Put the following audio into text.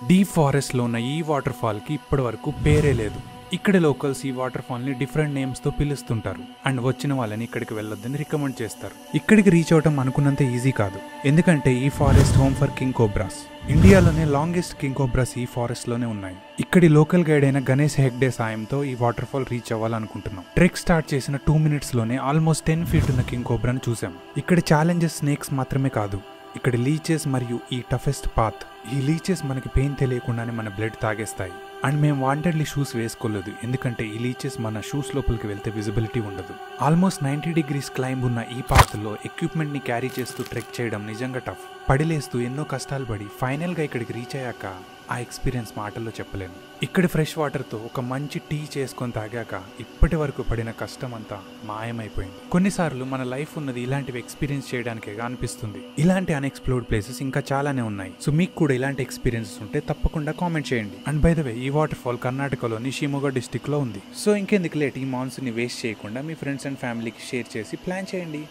Deep forest లో ఉన్న ఈ వాటర్ ఫాల్ కి ఇప్పటి వరకు పేరే లేదు. ఇక్కడ లోకల్స్ ఈ వాటర్ ఫాల్ ని డిఫరెంట్ నేమ్స్ తో పిలుస్తుంటారు అండ్ వచ్చిన వాళ్ళని ఇక్కడికి వెళ్ళొద్దని రికమెండ్ చేస్తారు. ఇక్కడికి రీచ్ అవటం అనుకున్నంత ఈజీ కాదు, ఎందుకంటే ఈ forest home for king cobras. ఇండియాలోనే లాంగెస్ట్ కింగ్ కోబ్రాస్ ఈ ఫారెస్ట్ లోనే ఉన్నాయి. ఇక్కడి లోకల్ గైడ్ అయిన గణేష్ హెగ్డే సాయంతో ఈ వాటర్ ఫాల్ రీచ్ అవ్వాలనుకుంటున్నాం. ట్రెక్ స్టార్ట్ చేసిన 2 minutes లోనే ఆల్మోస్ట్ 10 feet ఉన్న కింగ్ కోబ్రాను చూసాం. ఇక్కడ ఛాలెంజెస్ స్నేక్స్ మాత్రమే కాదు, ఇక్కడ లీచెస్ మరియు ఈ టఫెస్ట్ పాత్. ఈ లీచెస్ మనకి పెయిన్ తెలియకుండానే మన బ్లడ్ తాగేస్తాయి అండ్ మేము వాంటెడ్లీ షూస్ వేసుకోలేదు, ఎందుకంటే ఈ లీచెస్ మన షూస్ లోపలికి వెళ్తే విజిబిలిటీ ఉండదు. ఆల్మోస్ట్ 90 degrees క్లైంబ్ ఉన్న ఈ పాత్ లో ఎక్విప్మెంట్ ని క్యారీ చేస్తూ ట్రెక్ చేయడం నిజంగా టఫ్. పడిలేస్తూ ఎన్నో కష్టాలు పడి ఫైనల్ గా ఇక్కడికి రీచ్ అయ్యాక ఆ ఎక్స్పీరియన్స్ మాటల్లో చెప్పలేను. ఇక్కడ ఫ్రెష్ వాటర్ తో ఒక మంచి టీ చేసుకొని తాగాక ఇప్పటి వరకు పడిన కష్టం అంతా మాయమైపోయింది. కొన్నిసార్లు మన లైఫ్ ఉన్నది ఇలాంటివి ఎక్స్పీరియన్స్ చేయడానికే అనిపిస్తుంది. ఇలాంటి అన్ఎక్స్ప్లోర్డ్ ప్లేసెస్ ఇంకా చాలానే ఉన్నాయి. సో మీకు కూడా ఇలాంటి ఎక్స్పీరియన్సెస్ ఉంటే తప్పకుండా కామెంట్ చేయండి. అండ్ బై ద వే, ఈ వాటర్ ఫాల్ కర్ణాటకలోని షిమోగా డిస్ట్రిక్ట్ లో ఉంది. సో ఇంకెందుకు లేట్, ఈ మాన్సూన్ ని వేస్ట్ చేయకుండా మీ ఫ్రెండ్స్ అండ్ ఫ్యామిలీకి షేర్ చేసి ప్లాన్ చేయండి.